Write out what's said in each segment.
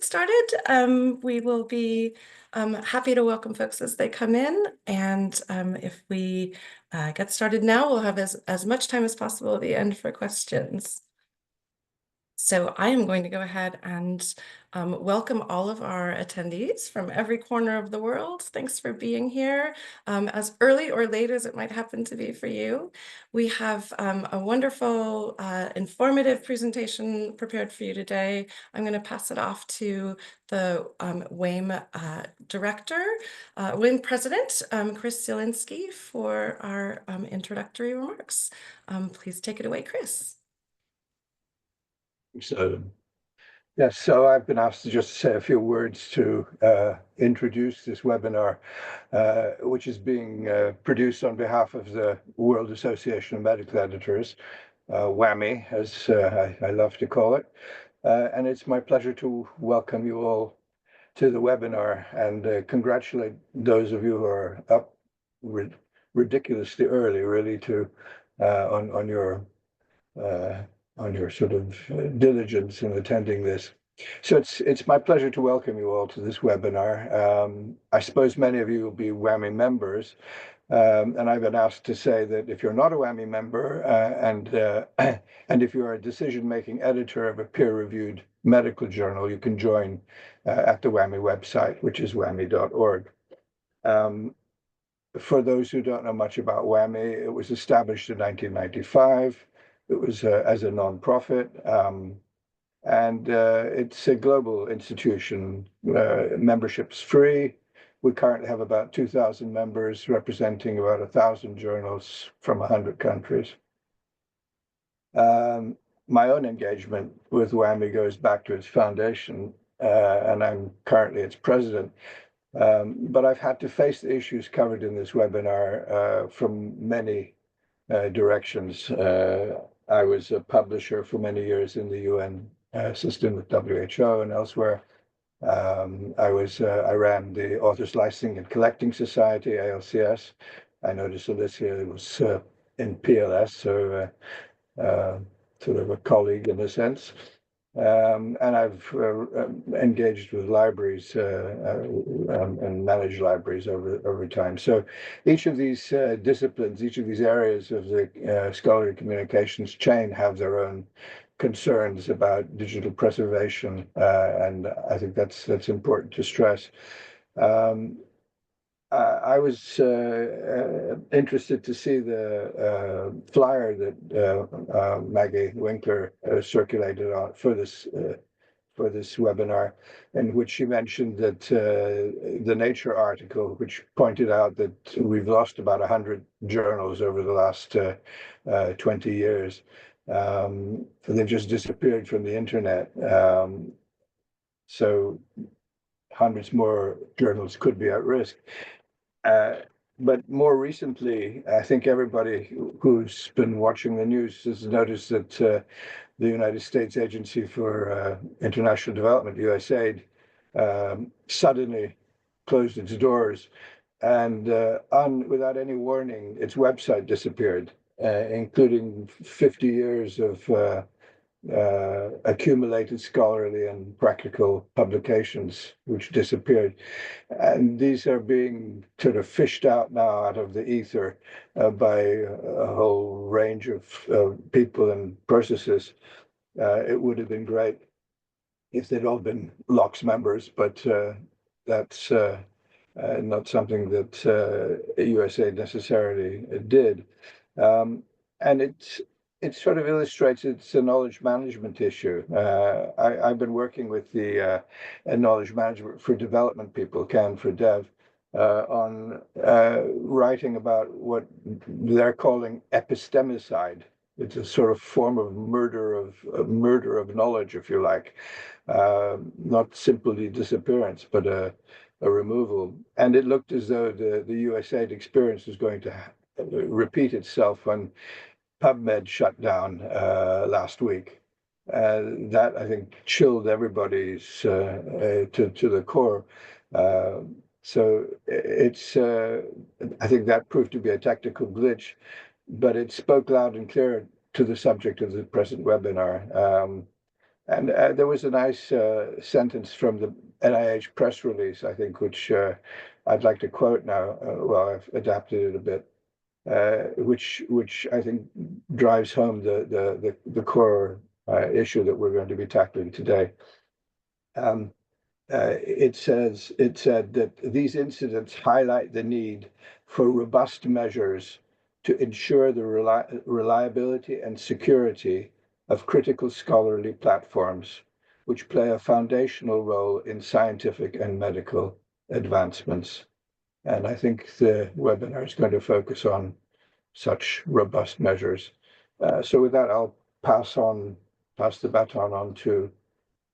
started. We will be happy to welcome folks as they come in. And if we get started now, we'll have as much time as possible at the end for questions. So I am going to go ahead and welcome all of our attendees from every corner of the world. Thanks for being here, as early or late as it might happen to be for you. We have a wonderful, informative presentation prepared for you today. I'm going to pass it off to the WAME WAME President, Chris Zielinski, for our introductory remarks. Please take it away, Chris. So, yes, so I've been asked to just say a few words to introduce this webinar, which is being produced on behalf of the World Association of Medical Editors, WAME, as I love to call it. And it's my pleasure to welcome you all to the webinar and congratulate those of you who are up ridiculously early, really, to on your sort of diligence in attending this. So it's my pleasure to welcome you all to this webinar. I suppose many of you will be WAME members, and I've been asked to say that if you're not a WAME member and if you're a decision-making editor of a peer-reviewed medical journal, you can join at the WAME website, which is wame.org. For those who don't know much about WAME, it was established in 1995. It was as a non-profit, and it's a global institution. Membership's free. We currently have about 2,000 members representing about 1,000 journals from 100 countries. My own engagement with WAME goes back to its foundation, and I'm currently its president. But I've had to face the issues covered in this webinar from many directions. I was a publisher for many years in the UN system with WHO and elsewhere. I ran the Authors Licensing and Collecting Society, ALCS. I noticed Alicia was in PLS, so sort of a colleague in a sense. And I've engaged with libraries and managed libraries over time. So each of these disciplines, each of these areas of the scholarly communications chain have their own concerns about digital preservation, and I think that's important to stress. I was interested to see the flyer that Maggie Winkler circulated for this webinar, in which she mentioned that the Nature article, which pointed out that we've lost about 100 journals over the last 20 years. They've just disappeared from the internet. So hundreds more journals could be at risk. But more recently, I think everybody who's been watching the news has noticed that the United States Agency for International Development, USAID, suddenly closed its doors, and without any warning, its website disappeared, including 50 years of accumulated scholarly and practical publications which disappeared. And these are being sort of fished out now out of the ether by a whole range of people and processes. It would have been great if they'd all been LOCKSS members, but that's not something that USAID necessarily did. And it sort of illustrates it's a knowledge management issue. I've been working with the knowledge management for development people, CAN for Dev, on writing about what they're calling epistemicide. It's a sort of form of murder of knowledge, if you like, not simply disappearance, but a removal. And it looked as though the USAID experience was going to repeat itself when PubMed shut down last week. That, I think, chilled everybody's to the core. So it's, I think that proved to be a technical glitch, but it spoke loud and clear to the subject of the present webinar. And there was a nice sentence from the NIH press release, I think, which I'd like to quote now. Well, I've adapted it a bit, which I think drives home the core issue that we're going to be tackling today. It said that these incidents highlight the need for robust measures to ensure the reliability and security of critical scholarly platforms, which play a foundational role in scientific and medical advancements. And I think the webinar is going to focus on such robust measures. So with that, I'll pass the baton on to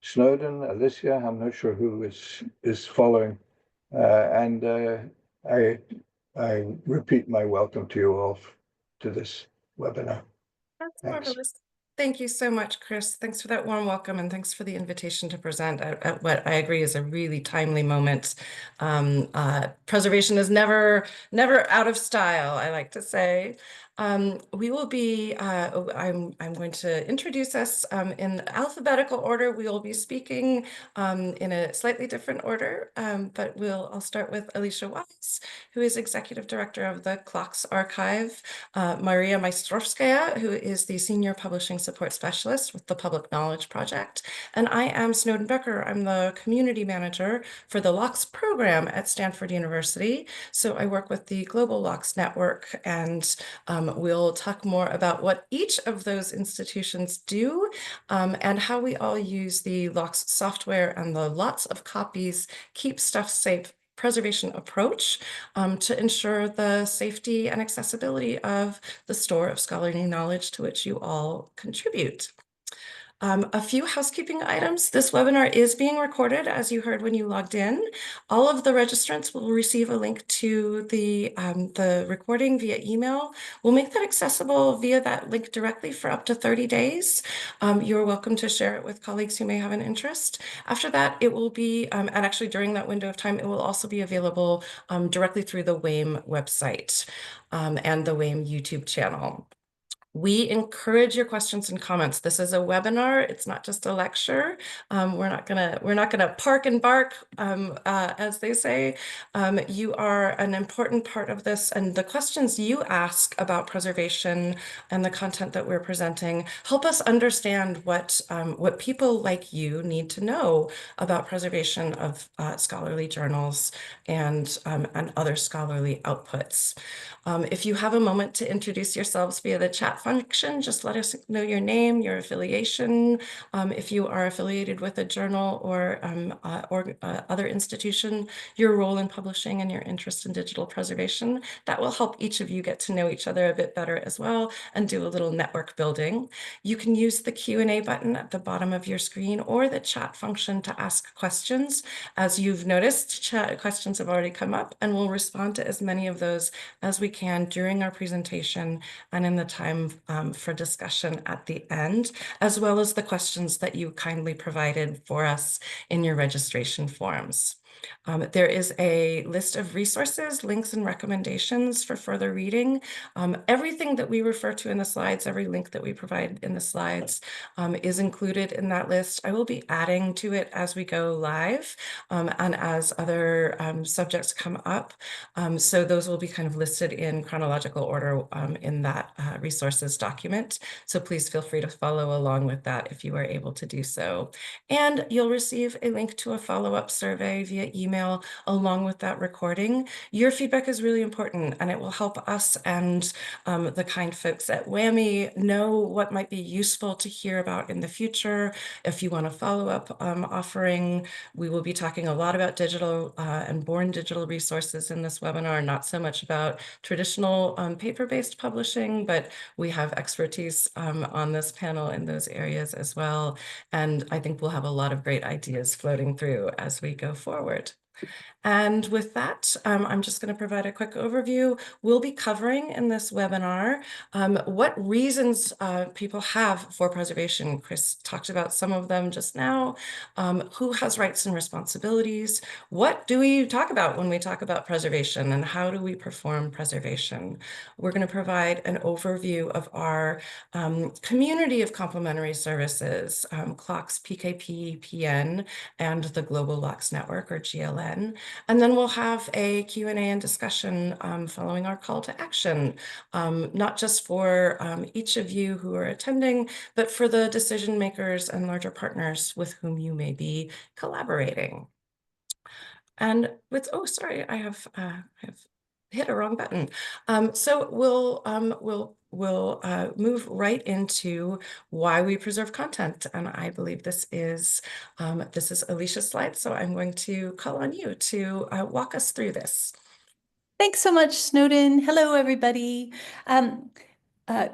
Snowden, Alicia. I'm not sure who is following, and I repeat my welcome to you all to this webinar. That's Thanks. marvelous. Thank you so much, Chris. Thanks for that warm welcome, and thanks for the invitation to present at what I agree is a really timely moment. Preservation is never out of style, I like to say. We will be, I'm going to introduce us in alphabetical order. We will be speaking in a slightly different order, but I'll start with Alicia Wise, who is Executive Director of the CLOCKSS Archive, Mariya Maistrovskaya, who is the Senior Publishing Support Specialist with the PublicKnowledge Project, and I am Snowden Becker. I'm the Community Manager for the LOCKSS program at Stanford University. So I work with the Global LOCKSS Network, and we'll talk more about what each of those institutions do and how we all use the LOCKSS software and the lots of copies, keep stuff safe preservation approach to ensure the safety and accessibility of the store of scholarly knowledge to which you all contribute. A few housekeeping items. This webinar is being recorded, as you heard when you logged in. All of the registrants will receive a link to the recording via email. We'll make that accessible via that link directly for up to 30 days. You're welcome to share it with colleagues who may have an interest. After that, it will be, and actually during that window of time, it will also be available directly through the WAME website and the WAME YouTube channel. We encourage your questions and comments. This is a webinar. It's not just a lecture. We're not gonna park and bark, as they say. You are an important part of this, and the questions you ask about preservation and the content that we're presenting help us understand what people like you need to know about preservation of scholarly journals and other scholarly outputs. If you have a moment to introduce yourselves via the chat function, just let us know your name, your affiliation, if you are affiliated with a journal or other institution, your role in publishing and your interest in digital preservation. That will help each of you get to know each other a bit better as well and do a little network building. You can use the Q&A button at the bottom of your screen or the chat function to ask questions. As you've noticed, chat questions have already come up, and we'll respond to as many of those as we can during our presentation and in the time for discussion at the end, as well as the questions that you kindly provided for us in your registration forms. There is a list of resources, links, and recommendations for further reading. Everything that we refer to in the slides, every link that we provide in the slides is included in that list. I will be adding to it as we go live and as other subjects come up. So those will be kind of listed in chronological order in that resources document. So please feel free to follow along with that if you are able to do so. And you'll receive a link to a follow-up survey via email along with that recording. Your feedback is really important, and it will help us and the kind folks at WAMI know what might be useful to hear about in the future. If you want a follow-up offering, we will be talking a lot about digital and born digital resources in this webinar, not so much about traditional paper-based publishing, but we have expertise on this panel in those areas as well. And I think we'll have a lot of great ideas floating through as we go forward. And with that, I'm just going to provide a quick overview. We'll be covering in this webinar what reasons people have for preservation. Chris talked about some of them just now. Who has rights and responsibilities? What do we talk about when we talk about preservation, and how do we perform preservation? We're going to provide an overview of our community of complementary services, CLOCKSS, PKP, PN, and the Global Locks Network, or GLN. And then we'll have a Q&A and discussion following our call to action, not just for each of you who are attending, but for the decision makers and larger partners with whom you may be collaborating. And with, oh, sorry, I have hit a wrong button. So we'll move right into why we preserve content. And I believe this is Alicia's slide. So I'm going to call on you to walk us through this. Thanks so much, Snowden. Hello, everybody.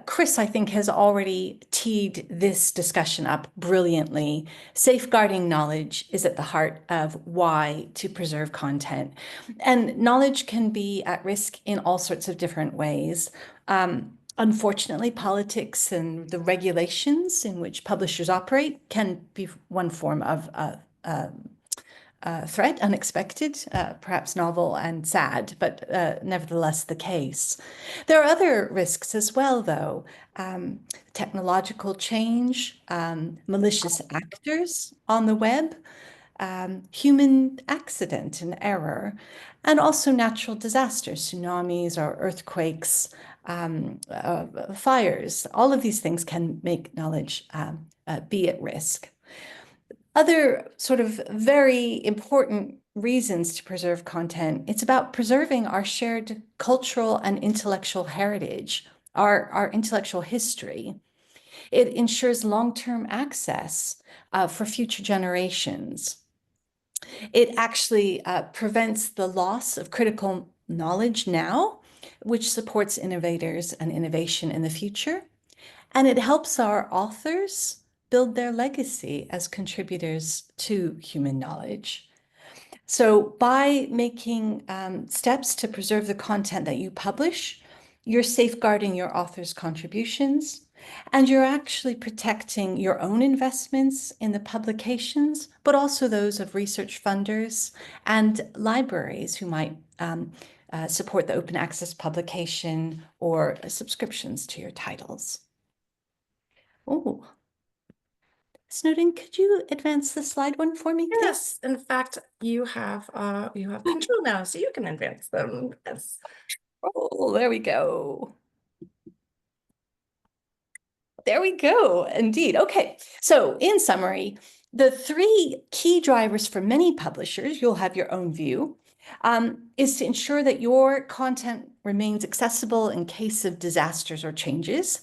Chris, I think, has already teed this discussion up brilliantly. Safeguarding knowledge is at the heart of why to preserve content. And knowledge can be at risk in all sorts of different ways. Unfortunately, politics and the regulations in which publishers operate can be one form of threat, unexpected, perhaps novel and sad, but nevertheless the case. There are other risks as well, though. Technological change, malicious actors on the web, human accident and error, and also natural disasters, tsunamis or earthquakes, fires. All of these things can make knowledge be at risk. Other sort of very important reasons to preserve content, it's about preserving our shared cultural and intellectual heritage, our intellectual history. It ensures long-term access for future generations. It actually prevents the loss of critical knowledge now, which supports innovators and innovation in the future. And it helps our authors build their legacy as contributors to human knowledge. So by making steps to preserve the content that you publish, you're safeguarding your author's contributions, and you're actually protecting your own investments in the publications, but also those of research funders and libraries who might support the open access publication or subscriptions to your titles. Oh, Snowden, could you advance the slide one for me, please? Yes, in fact, you have control now, so you can advance them. Yes. Oh, there we go. There we go, indeed. Okay, so in summary, the three key drivers for many publishers, you'll have your own view, is to ensure that your content remains accessible in case of disasters or changes,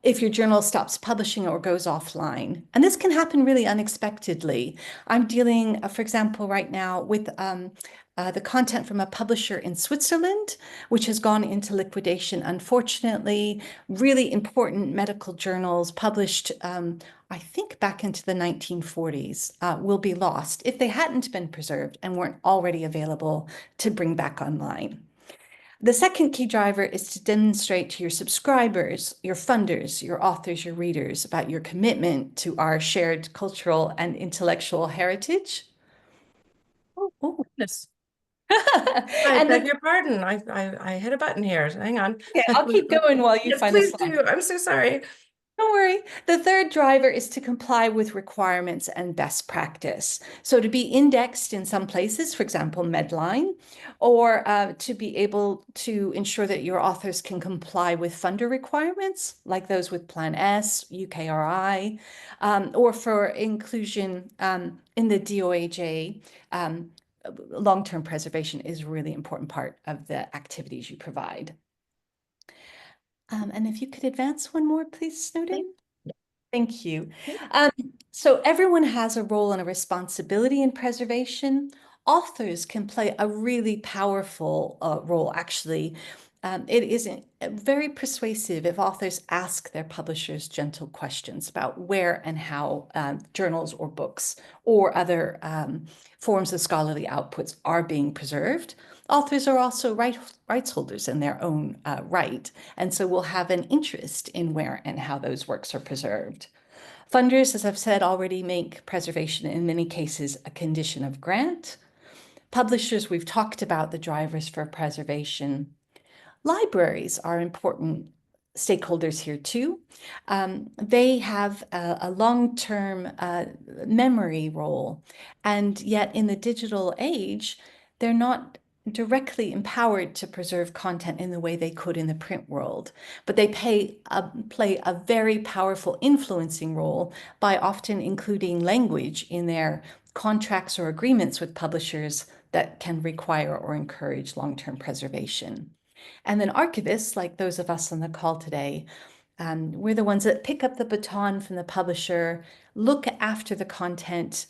if your journal stops publishing or goes offline. And this can happen really unexpectedly. I'm dealing, for example, right now with the content from a publisher in Switzerland, which has gone into liquidation. Unfortunately, really important medical journals published, I think back into the 1940s, will be lost if they hadn't been preserved and weren't already available to bring back online. The second key driver is to demonstrate to your subscribers, your funders, your authors, your readers about your commitment to our shared cultural and intellectual heritage. Oh, goodness. I beg your pardon. I hit a button here. Hang on. Okay, I'll keep going while you Yes, find the please slide. do. I'm so sorry. Don't worry. The third driver is to comply with requirements and best practice. So to be indexed in some places, for example, Medline, or to be able to ensure that your authors can comply with funder requirements, like those with Plan S, UKRI, or for inclusion in the DOAJ. Long-term preservation is a really important part of the activities you provide. And if you could advance one more, please, Snowden. Thank you. So everyone has a role and a responsibility in preservation. Authors can play a really powerful role, actually, it isn't very persuasive if authors ask their publishers gentle questions about where and how journals or books or other forms of scholarly outputs are being preserved. Authors are also rights holders in their own right, and so will have an interest in where and how those works are preserved. Funders, as I've said, already make preservation in many cases a condition of grant. Publishers, we've talked about the drivers for preservation. Libraries are important stakeholders here too. They have a long-term memory role, and yet in the digital age, they're not directly empowered to preserve content in the way they could in the print world, but they play a very powerful influencing role by often including language in their contracts or agreements with publishers that can require or encourage long-term preservation. And then archivists, like those of us on the call today, we're the ones that pick up the baton from the publisher, look after the content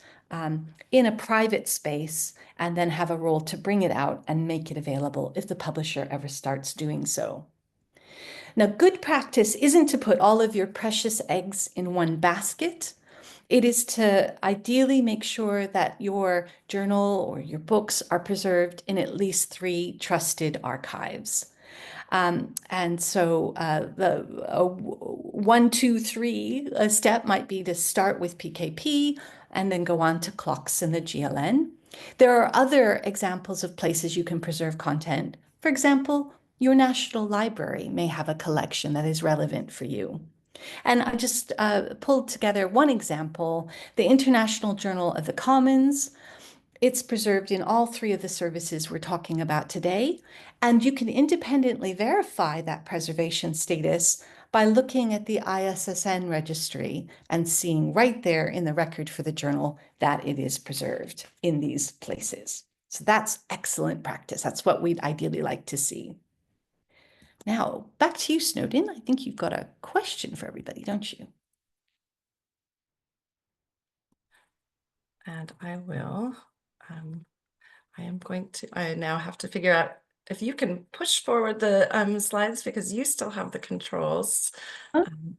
in a private space, and then have a role to bring it out and make it available if the publisher ever starts doing so. Now, good practice isn't to put all of your precious eggs in one basket. It is to ideally make sure that your journal or your books are preserved in at least 3 trusted archives. And so the 1, 2, 3 step might be to start with PKP and then go on to CLOCKSS and the GLN. There are other examples of places you can preserve content. For example, your National Library may have a collection that is relevant for you. And I just pulled together one example, the International Journal of the Commons. It's preserved in all 3 of the services we're talking about today, and you can independently verify that preservation status by looking at the ISSN registry and seeing right there in the record for the journal that it is preserved in these places. So that's excellent practice. That's what we'd ideally like to see. Now, back to you, Snowden. I think you've got a question for everybody, don't you? And I will. I now have to figure out if you can push forward the slides because you still have the controls.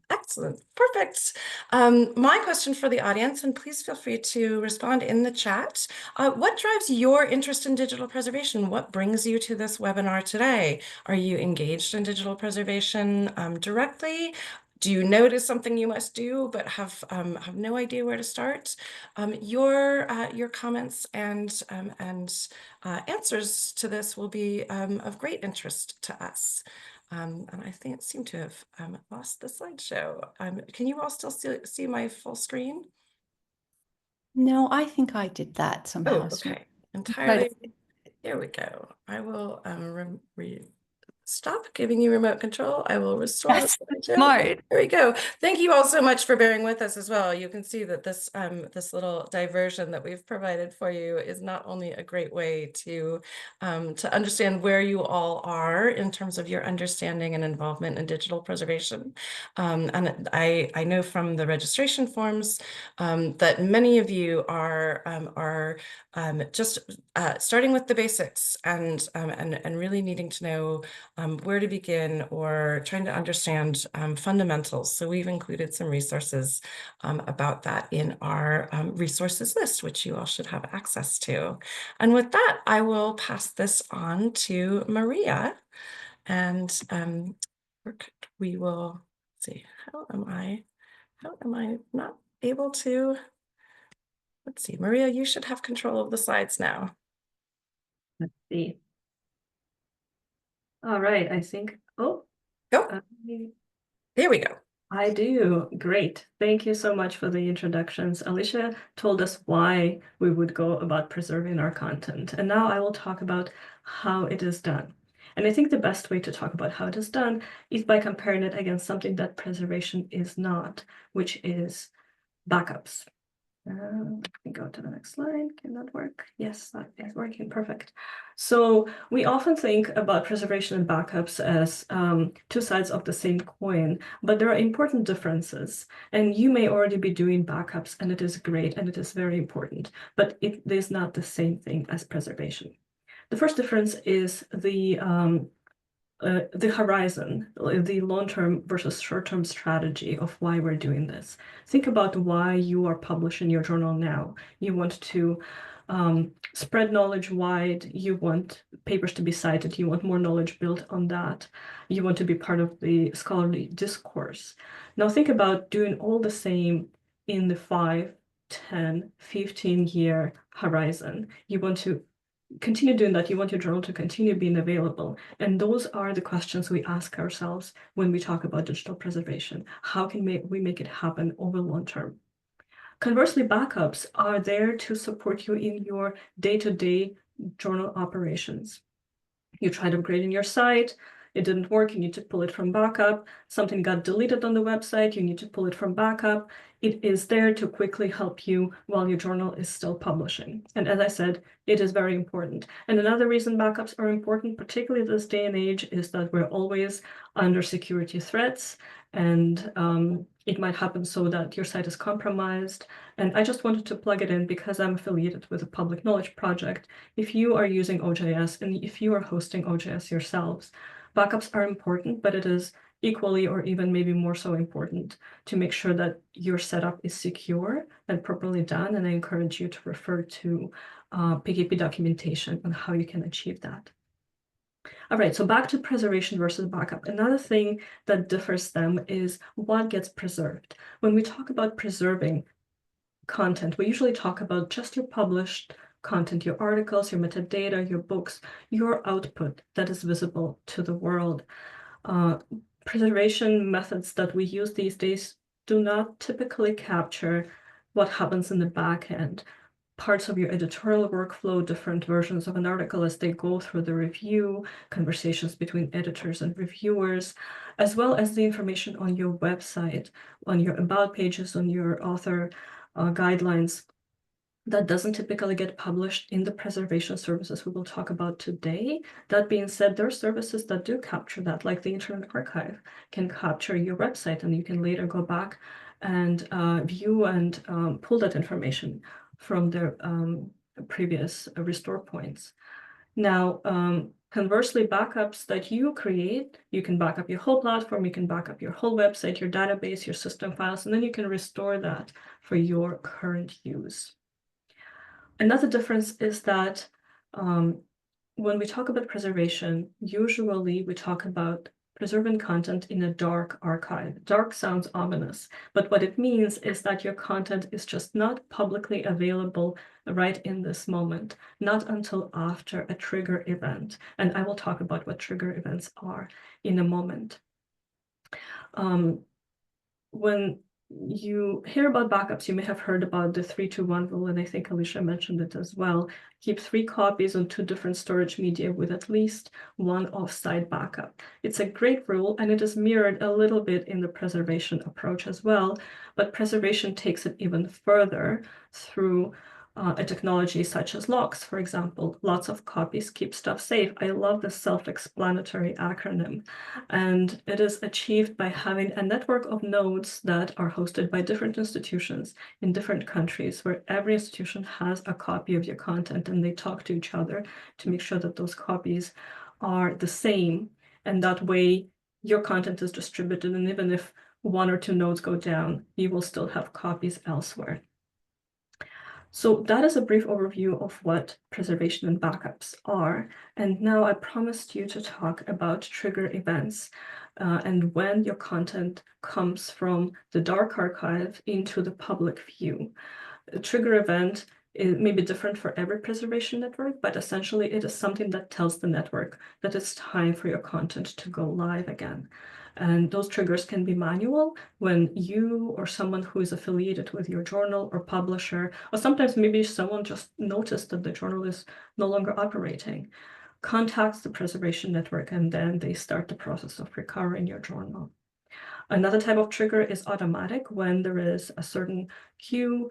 Excellent, perfect. My question for the audience, and please feel free to respond in the chat. What drives your interest in digital preservation? What brings you to this webinar today? Are you engaged in digital preservation directly? Do you notice something you must do but have no idea where to start? Your comments and answers to this will be of great interest to us. And I think it seemed to have lost the slideshow. Can you all still see my full screen? No, I think I did that somehow. Oh, okay. Entirely. There we go. I will stop giving you remote control. I will restore the slideshow. Smart. There we go. Thank you all so much for bearing with us as well. You can see that this little diversion that we've provided for you is not only a great way to understand where you all are in terms of your understanding and involvement in digital preservation. And I know from the registration forms that many of you are just starting with the basics and really needing to know where to begin or trying to understand fundamentals. So we've included some resources about that in our resources list, which you all should have access to. And with that, I will pass this on to Mariya, and we will see. How am I not able to? Let's see, Mariya, you should have control of the slides now. Let's see. All right, I think, Go. There we go. I do. Great. Thank you so much for the introductions. Alicia told us why we would go about preserving our content. And now I will talk about how it is done. And I think the best way to talk about how it is done is by comparing it against something that preservation is not, which is backups. Let me go to the next slide. Can that work? Yes, that is working. Perfect. So we often think about preservation and backups as 2 sides of the same coin, but there are important differences. And you may already be doing backups, and it is great, and it is very important, but it is not the same thing as preservation. The first difference is the the horizon, the long-term versus short-term strategy of why we're doing this. Think about why you are publishing your journal now. You want to spread knowledge wide. You want papers to be cited. You want more knowledge built on that. You want to be part of the scholarly discourse. Now think about doing all the same in the 5, 10, 15-year horizon. You want to continue doing that. You want your journal to continue being available. And those are the questions we ask ourselves when we talk about digital preservation. How can we make it happen over long term? Conversely, backups are there to support you in your day-to-day journal operations. You tried upgrading your site, it didn't work, you need to pull it from backup. Something got deleted on the website, you need to pull it from backup. It is there to quickly help you while your journal is still publishing. And as I said, it is very important. And another reason backups are important, particularly this day and age, is that we're always under security threats, and it might happen so that your site is compromised. And I just wanted to plug it in because I'm affiliated with a public knowledge project. If you are using OJS and if you are hosting OJS yourselves, backups are important, but it is equally or even maybe more so important to make sure that your setup is secure and properly done. And I encourage you to refer to PKP documentation on how you can achieve that. All right, so back to preservation versus backup. Another thing that differs them is what gets preserved. When we talk about preserving content, we usually talk about just your published content, your articles, your metadata, your books, your output that is visible to the world. Preservation methods that we use these days do not typically capture what happens in the back end. Parts of your editorial workflow, different versions of an article as they go through the review, conversations between editors and reviewers, as well as the information on your website, on your about pages, on your author guidelines. That doesn't typically get published in the preservation services we will talk about today. That being said, there are services that do capture that, like the Internet Archive can capture your website, and you can later go back and view and pull that information from their previous restore points. Now, conversely, backups that you create, you can back up your whole platform, you can back up your whole website, your database, your system files, and then you can restore that for your current use. Another difference is that when we talk about preservation, usually we talk about preserving content in a dark archive. Dark sounds ominous, but what it means is that your content is just not publicly available right in this moment, not until after a trigger event. And I will talk about what trigger events are in a moment. When you hear about backups, you may have heard about the 3-2-1 rule, and I think Alicia mentioned it as well. Keep 3 copies on 2 different storage media with at least 1 offsite backup. It's a great rule, and it is mirrored a little bit in the preservation approach as well, but preservation takes it even further through a technology such as locks, for example. Lots of copies keep stuff safe. I love the self-explanatory acronym, and it is achieved by having a network of nodes that are hosted by different institutions in different countries, where every institution has a copy of your content, and they talk to each other to make sure that those copies are the same, and that way your content is distributed, and even if 1 or 2 nodes go down, you will still have copies elsewhere. So that is a brief overview of what preservation and backups are. And now I promised you to talk about trigger events and when your content comes from the dark archive into the public view. A trigger event may be different for every preservation network, but essentially it is something that tells the network that it's time for your content to go live again. And those triggers can be manual when you or someone who is affiliated with your journal or publisher, or sometimes maybe someone just noticed that the journal is no longer operating, contacts the preservation network, and then they start the process of recovering your journal. Another type of trigger is automatic, when there is a certain cue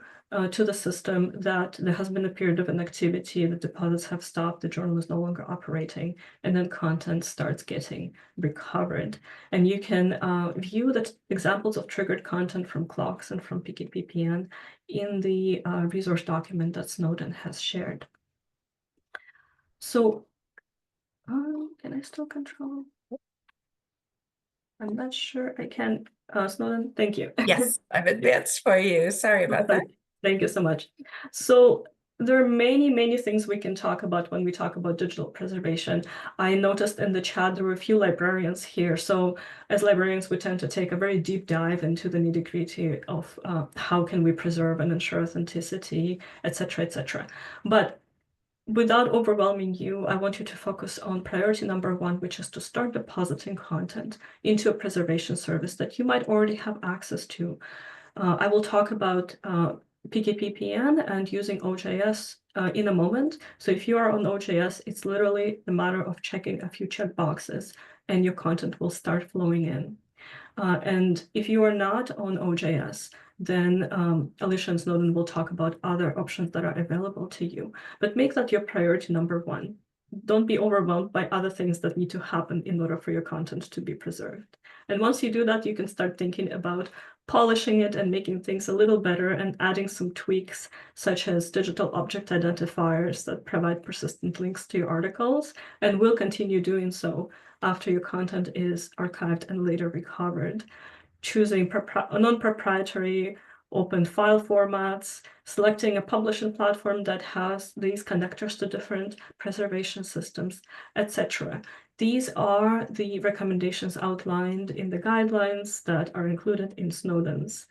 to the system that there has been a period of inactivity, the deposits have stopped, the journal is no longer operating, and then content starts getting recovered. And you can view the examples of triggered content from CLOCKSS and from PKP PN in the resource document that Snowden has shared. So, can I still control? I'm not sure I can, Snowden, thank you. Yes, I've advanced for you. Sorry about that. Thank you so much. So there are many, many things we can talk about when we talk about digital preservation. I noticed in the chat there were a few librarians here. So as librarians, we tend to take a very deep dive into the nitty-gritty of how can we preserve and ensure authenticity, et cetera, But without overwhelming you, I want you to focus on priority number one, which is to start depositing content into a preservation service that you might already have access to. I will talk about PKP PN and using OJS in a moment. So if you are on OJS, it's literally a matter of checking a few checkboxes and your content will start flowing in. And if you are not on OJS, then Alicia and Snowden will talk about other options that are available to you. But make that your priority number one. Don't be overwhelmed by other things that need to happen in order for your content to be preserved. And once you do that, you can start thinking about polishing it and making things a little better and adding some tweaks, such as digital object identifiers that provide persistent links to your articles, and will continue doing so after your content is archived and later recovered. Choosing non-proprietary open file formats, selecting a publishing platform that has these connectors to different preservation systems, etc. These are the recommendations outlined in the guidelines that are included in Snowden's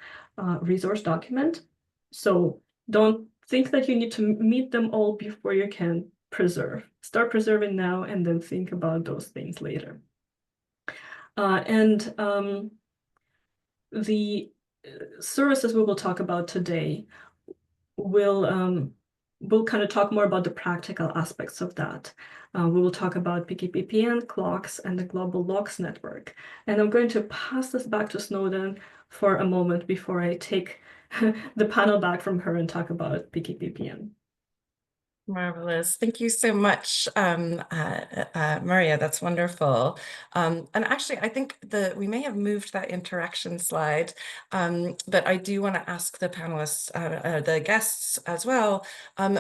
resource document. So don't think that you need to meet them all before you can preserve. Start preserving now and then think about those things later. The services we will talk about today will kind of talk more about the practical aspects of that. We will talk about PKP PN, CLOCKSS, and the Global LOCKSS network. And I'm going to pass this back to Snowden for a moment before I take the panel back from her and talk about PKP PN. Marvelous. Thank you so much, Mariya. That's wonderful. And actually, I think we may have moved that interaction slide, but I do want to ask the panelists, the guests as well,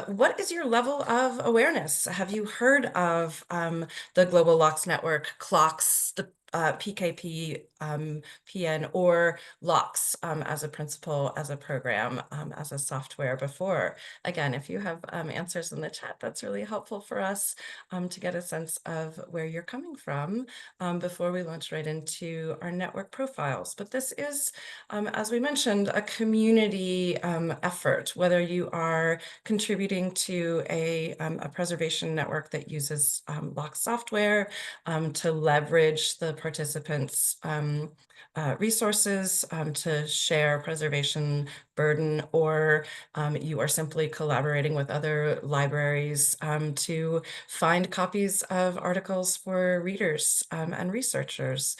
what is your level of awareness? Have you heard of the Global LOCKSS Network, CLOCKSS, the PKP PN, or LOCKSS as a principle, as a program, as a software before? Again, if you have answers in the chat, that's really helpful for us to get a sense of where you're coming from before we launch right into our network profiles. But this is, as we mentioned, a community effort, whether you are contributing to a preservation network that uses LOCKSS software to leverage the participants' resources to share preservation burden, or you are simply collaborating with other libraries to find copies of articles for readers and researchers.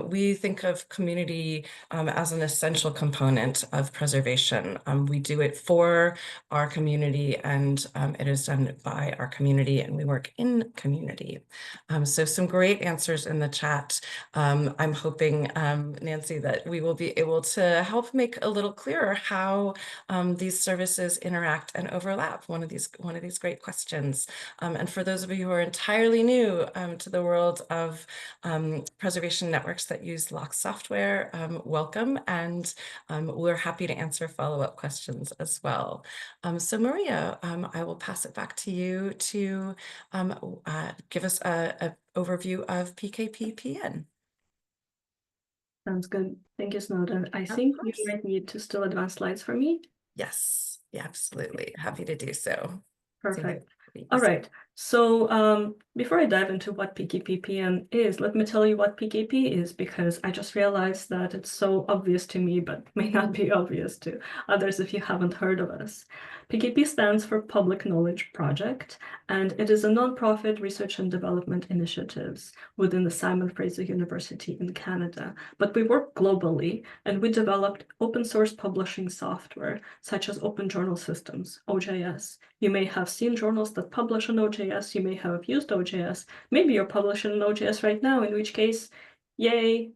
We think of community as an essential component of preservation. We do it for our community, and it is done by our community, and we work in community. So some great answers in the chat. I'm hoping, Nancy, that we will be able to help make a little clearer how these services interact and overlap. One of these great questions. And for those of you who are entirely new to the world of preservation networks that use LOCKSS software, welcome, and we're happy to answer follow-up questions as well. So Mariya, I will pass it back to you to give us an overview of PKP PN. Sounds good. Thank you, Snowden. I think you might need to still advance slides for me. Yes, yeah, absolutely. Happy to do so. Perfect. All right. So before I dive into what PKP PN is, let me tell you what PKP is, because I just realized that it's so obvious to me, but may not be obvious to others if you haven't heard of us. PKP stands for Public Knowledge Project, and it is a nonprofit research and development initiatives within the Simon Fraser University in Canada. But we work globally, and we developed open source publishing software, such as open journal systems, OJS. You may have seen journals that publish on OJS, you may have used OJS, maybe you're publishing on OJS right now, in which case, yay.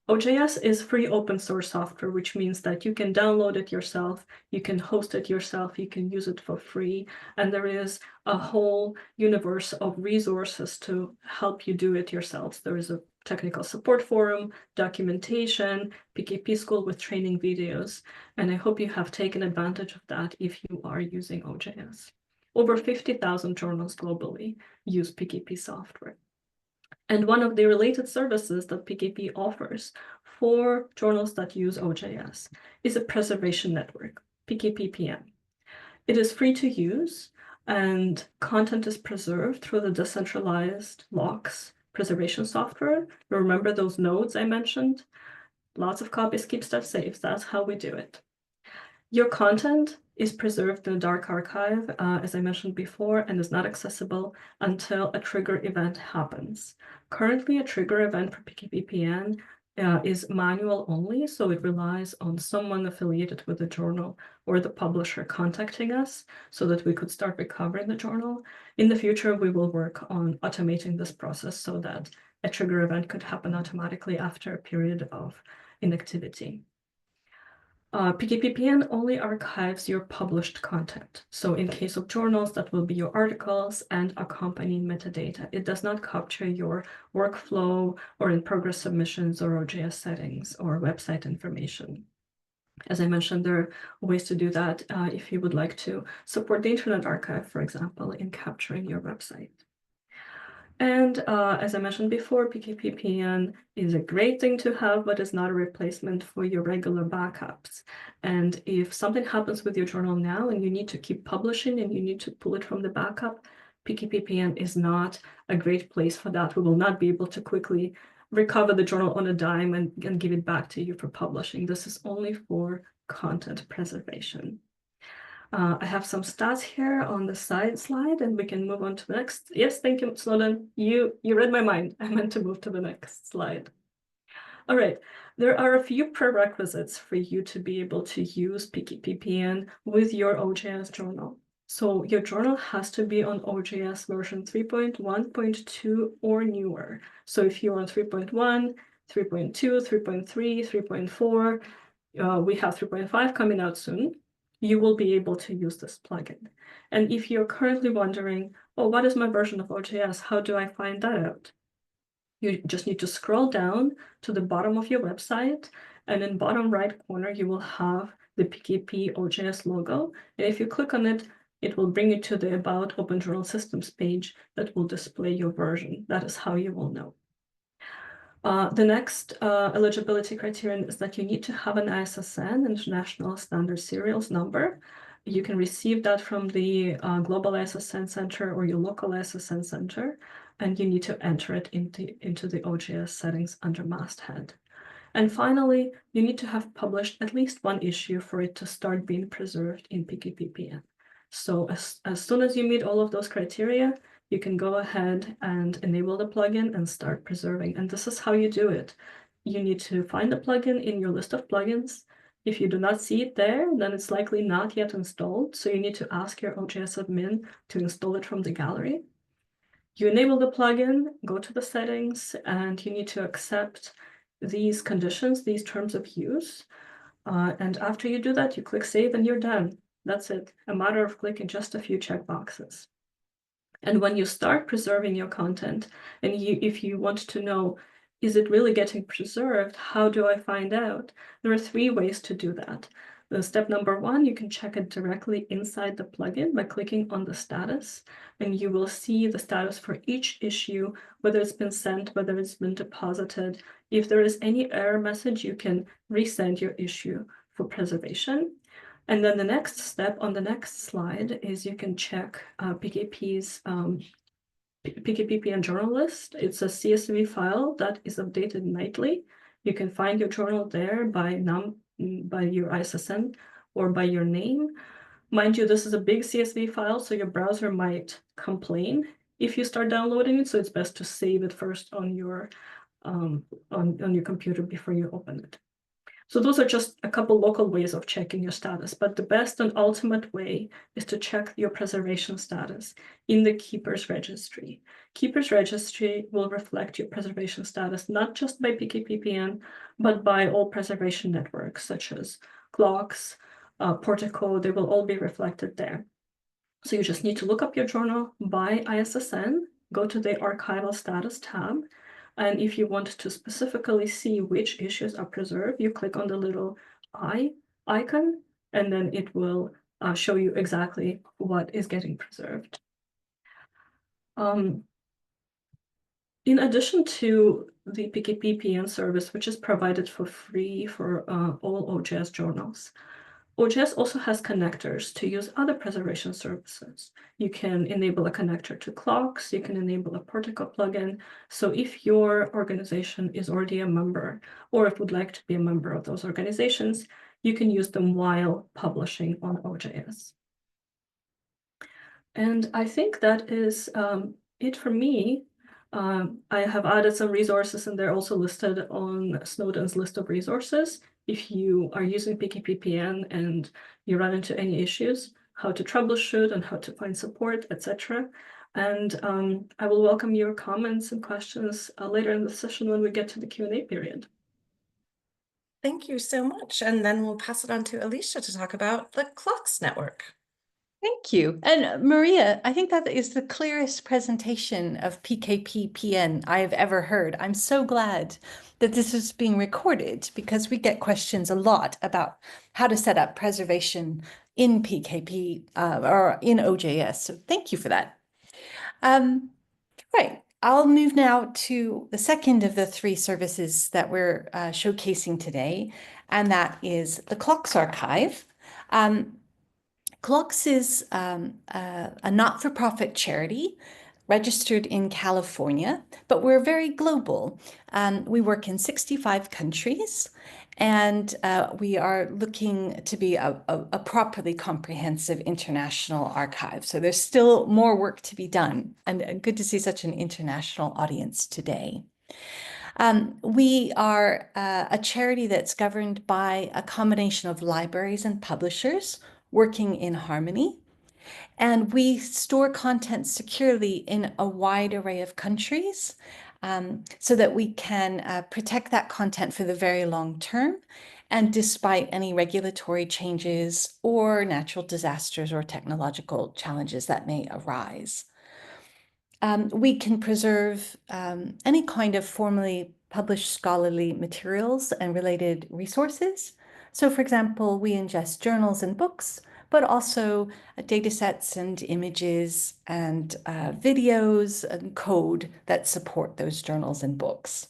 OJS is free open source software, which means that you can download it yourself, you can host it yourself, you can use it for free, and there is a whole universe of resources to help you do it yourselves. There is a technical support forum, documentation, PKP school with training videos, and I hope you have taken advantage of that if you are using OJS. Over 50,000 journals globally use PKP software. And one of the related services that PKP offers for journals that use OJS is a preservation network, PKP PN. It is free to use, and content is preserved through the decentralized CLOCKSS preservation software. Remember those nodes I mentioned? Lots of copies keep stuff safe. That's how we do it. Your content is preserved in a dark archive, as I mentioned before, and is not accessible until a trigger event happens. Currently, a trigger event for PKP PN is manual only, so it relies on someone affiliated with the journal or the publisher contacting us so that we could start recovering the journal. In the future, we will work on automating this process so that a trigger event could happen automatically after a period of inactivity. PKP PN only archives your published content. So in case of journals, that will be your articles and accompanying metadata. It does not capture your workflow or in-progress submissions or OJS settings or website information. As I mentioned, there are ways to do that if you would like to support the Internet Archive, for example, in capturing your website. And as I mentioned before, PKP PN is a great thing to have, but it's not a replacement for your regular backups. And if something happens with your journal now and you need to keep publishing and you need to pull it from the backup, PKP PN is not a great place for that. We will not be able to quickly recover the journal on a dime and give it back to you for publishing. This is only for content preservation. I have some stats here on the side slide, and we can move on to the next. Yes, thank you, Snowden. You read my mind. I meant to move to the next slide. All right, there are a few prerequisites for you to be able to use PKP PN with your OJS journal. So your journal has to be on OJS version 3.1.2 or newer. So if you're on 3.1, 3.2, 3.3, 3.4, we have 3.5 coming out soon, you will be able to use this plugin. And if you're currently wondering, oh, what is my version of OJS? How do I find that out? You just need to scroll down to the bottom of your website, and in bottom right corner, you will have the PKP OJS logo. And if you click on it, it will bring you to the About Open Journal Systems page that will display your version. That is how you will know. The next eligibility criterion is that you need to have an ISSN, International Standard Serials number. You can receive that from the Global ISSN Center or your local ISSN Center, and you need to enter it into the OJS settings under masthead. And finally, you need to have published at least one issue for it to start being preserved in PKP PN. So as soon as you meet all of those criteria, you can go ahead and enable the plugin and start preserving. And this is how you do it. You need to find the plugin in your list of plugins. If you do not see it there, then it's likely not yet installed. So you need to ask your OJS admin to install it from the gallery. You enable the plugin, go to the settings, and you need to accept these conditions, these terms of use. And after you do that, you click save and you're done. That's it, a matter of clicking just a few checkboxes. And when you start preserving your content, and if you want to know, is it really getting preserved? How do I find out? There are 3 ways to do that. The step number 1, you can check it directly inside the plugin by clicking on the status, and you will see the status for each issue, whether it's been sent, whether it's been deposited. If there is any error message, you can resend your issue for preservation. And then the next step on the next slide is you can check PKP's PKP PN journal list. It's a CSV file that is updated nightly. You can find your journal there by your ISSN or by your name. Mind you, this is a big CSV file, so your browser might complain if you start downloading it. So it's best to save it first on your computer before you open it. So those are just a couple local ways of checking your status, but the best and ultimate way is to check your preservation status in the Keepers Registry. Keepers Registry will reflect your preservation status not just by PKP PN, but by all preservation networks such as CLOCKSS, Portico. They will all be reflected there. So you just need to look up your journal by ISSN, go to the Archival Status tab, And if you want to specifically see which issues are preserved, you click on the little eye icon, and then it will show you exactly what is getting preserved. In addition to the PKP PN service, which is provided for free for all OJS journals, OJS also has connectors to use other preservation services. You can enable a connector to CLOCKSS, you can enable a Portico plugin. So if your organization is already a member, or if would like to be a member of those organizations, you can use them while publishing on OJS. And I think that is it for me. I have added some resources, and they're also listed on Snowden's list of resources. If you are using PKP PN and you run into any issues, how to troubleshoot and how to find support, etc. And I will welcome your comments and questions later in the session when we get to the Q&A period. Thank you so much. And then we'll pass it on to Alicia to talk about the CLOCKSS network. Thank you. And Mariya, I think that is the clearest presentation of PKP PN I have ever heard. I'm so glad that this is being recorded because we get questions a lot about how to set up preservation in PKP or in OJS. So thank you for that. Right. I'll move now to the second of the three services that we're showcasing today, and that is the CLOCKSS archive. CLOCKSS is a not-for-profit charity registered in California, but we're very global. We work in 65 countries, and we are looking to be a properly comprehensive international archive. So there's still more work to be done, and good to see such an international audience today. We are a charity that's governed by a combination of libraries and publishers working in harmony. And we store content securely in a wide array of countries so that we can protect that content for the very long term and despite any regulatory changes or natural disasters or technological challenges that may arise. We can preserve any kind of formally published scholarly materials and related resources. So for example, we ingest journals and books, but also data sets and images and videos and code that support those journals and books.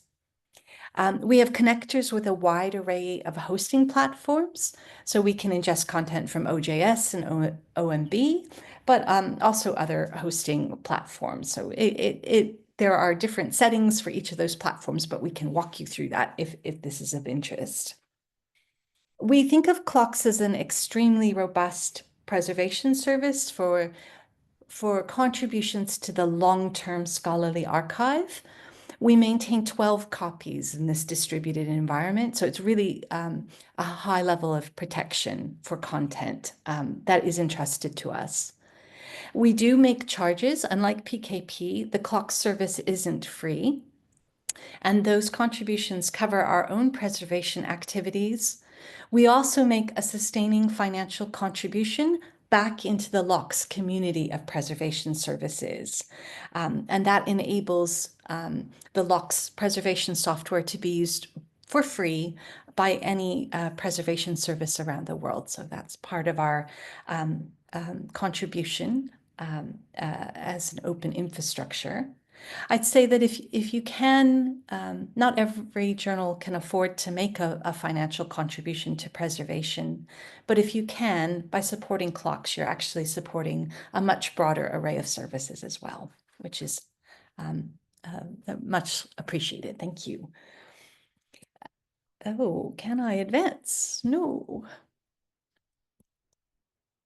We have connectors with a wide array of hosting platforms, so we can ingest content from OJS and OMB, but also other hosting platforms. So there are different settings for each of those platforms, but we can walk you through that if this is of interest. We think of CLOCKSS as an extremely robust preservation service for contributions to the long-term scholarly archive. We maintain 12 copies in this distributed environment, so it's really a high level of protection for content that is entrusted to us. We do make charges. Unlike PKP, the CLOCKSS service isn't free, and those contributions cover our own preservation activities. We also make a sustaining financial contribution back into the LOCKSS community of preservation services. And that enables the LOCKSS preservation software to be used for free by any preservation service around the world. So that's part of our contribution as an open infrastructure. I'd say that if you can, not every journal can afford to make a financial contribution to preservation, but if you can, by supporting CLOCKSS, you're actually supporting a much broader array of services as well, which is much appreciated. Thank you. Oh, can I advance? No.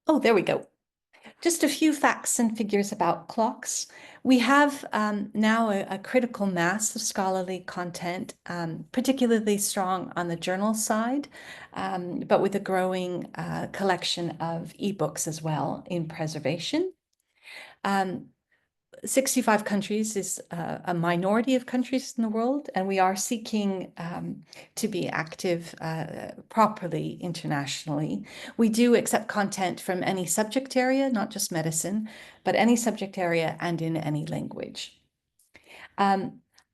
Oh, there we go. Just a few facts and figures about CLOCKSS. We have now a critical mass of scholarly content, particularly strong on the journal side, but with a growing collection of ebooks as well in preservation. 65 countries is a minority of countries in the world, and we are seeking to be active properly internationally. We do accept content from any subject area, not just medicine, but any subject area and in any language.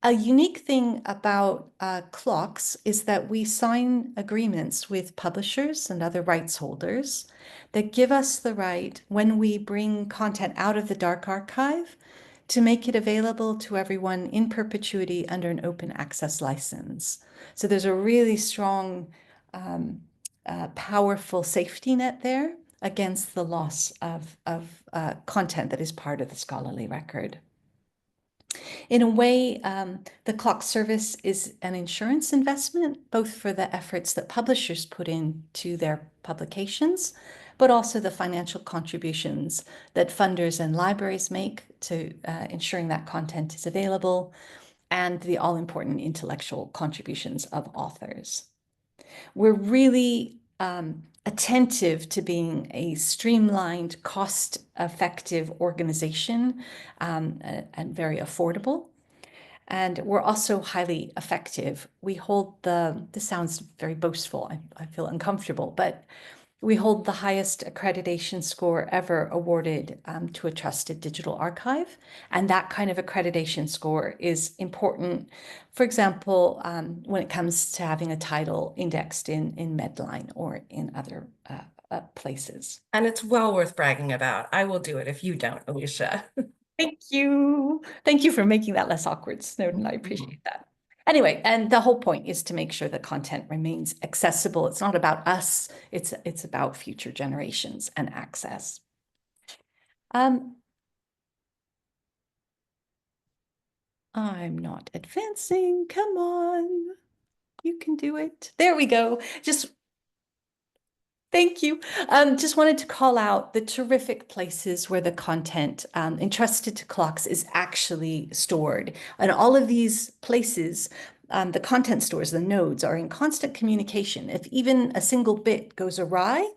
A unique thing about CLOCKSS is that we sign agreements with publishers and other rights holders that give us the right, when we bring content out of the dark archive, to make it available to everyone in perpetuity under an open access license. So there's a really strong, powerful safety net there against the loss of content that is part of the scholarly record. In a way, the CLOCKSS service is an insurance investment, both for the efforts that publishers put into their publications, but also the financial contributions that funders and libraries make to ensuring that content is available, and the all-important intellectual contributions of authors. We're really attentive to being a streamlined, cost-effective organization and very affordable. And we're also highly effective. We hold this sounds very boastful, I feel uncomfortable, but we hold the highest accreditation score ever awarded to a trusted digital archive. And that kind of accreditation score is important, for example, when it comes to having a title indexed in Medline or in other places. And it's well worth bragging about. I will do it if you don't, Alicia. Thank you. Thank you for making that less awkward, Snowden. I appreciate that. Anyway, and the whole point is to make sure that content remains accessible. It's not about us, it's about future generations and access. I'm not advancing. Come on. You can do it. There we go. Thank you. Just wanted to call out the terrific places where the content entrusted to CLOCKSS is actually stored. And all of these places, the content stores, the nodes, are in constant communication. If even a single bit goes awry,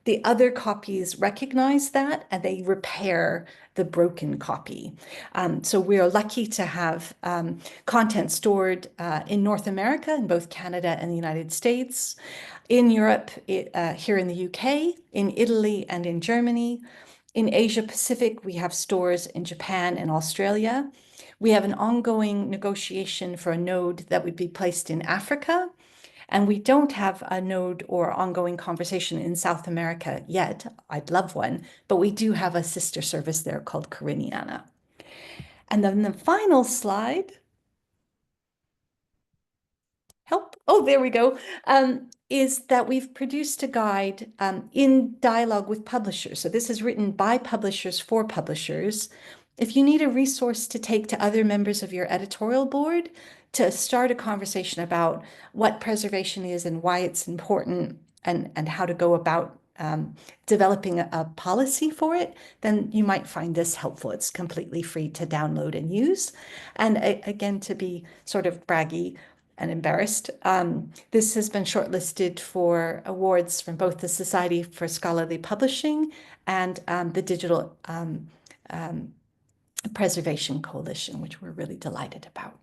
the other copies recognize that and they repair the broken copy. So we are lucky to have content stored in North America, in both Canada and the United States, in Europe, here in the UK, in Italy and in Germany. In Asia Pacific, we have stores in Japan and Australia. We have an ongoing negotiation for a node that would be placed in Africa. And we don't have a node or ongoing conversation in South America yet. I'd love one, but we do have a sister service there called Cariniana. And then the final slide, help, oh, there we go, is that we've produced a guide in dialogue with publishers. So this is written by publishers for publishers. If you need a resource to take to other members of your editorial board to start a conversation about what preservation is and why it's important and how to go about developing a policy for it, then you might find this helpful. It's completely free to download and use. And again, to be sort of braggy and embarrassed, this has been shortlisted for awards from both the Society for Scholarly Publishing and the Digital Preservation Coalition, which we're really delighted about.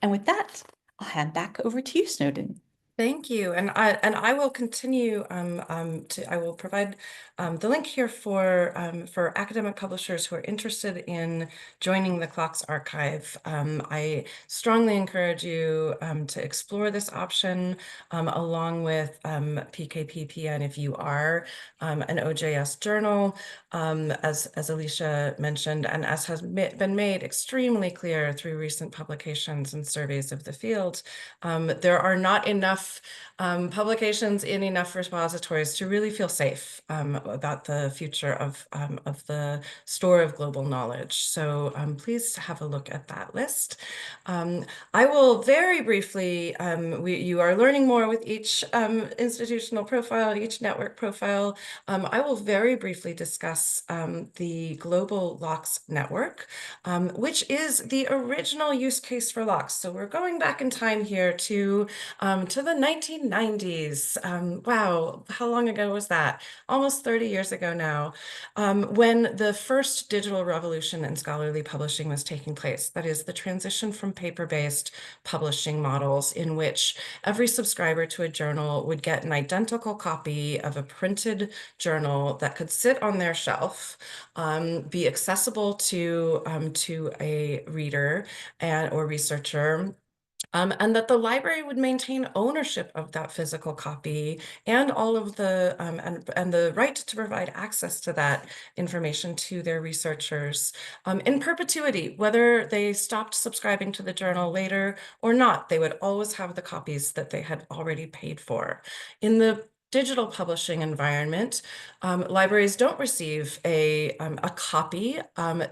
And with that, I'll hand back over to you, Snowden. Thank you, and I will continue. I will provide the link here for academic publishers who are interested in joining the CLOCKSS archive. I strongly encourage you to explore this option along with PKP PN if you are an OJS journal, as Alicia mentioned, and as has been made extremely clear through recent publications and surveys of the field. There are not enough publications in enough repositories to really feel safe about the future of the store of global knowledge. So please have a look at that list. I will very briefly, you are learning more with each institutional profile, each network profile. I will very briefly discuss the Global LOCKSS Network, which is the original use case for LOCKSS. So we're going back in time here to the the 1990s. Wow, how long ago was that? Almost 30 years ago now, when the first digital revolution in scholarly publishing was taking place. That is the transition from paper-based publishing models in which every subscriber to a journal would get an identical copy of a printed journal that could sit on their shelf, be accessible to a reader or researcher, and that the library would maintain ownership of that physical copy and all of the and the right to provide access to that information to their researchers in perpetuity, whether they stopped subscribing to the journal later or not. They would always have the copies that they had already paid for. In the digital publishing environment, libraries don't receive a copy.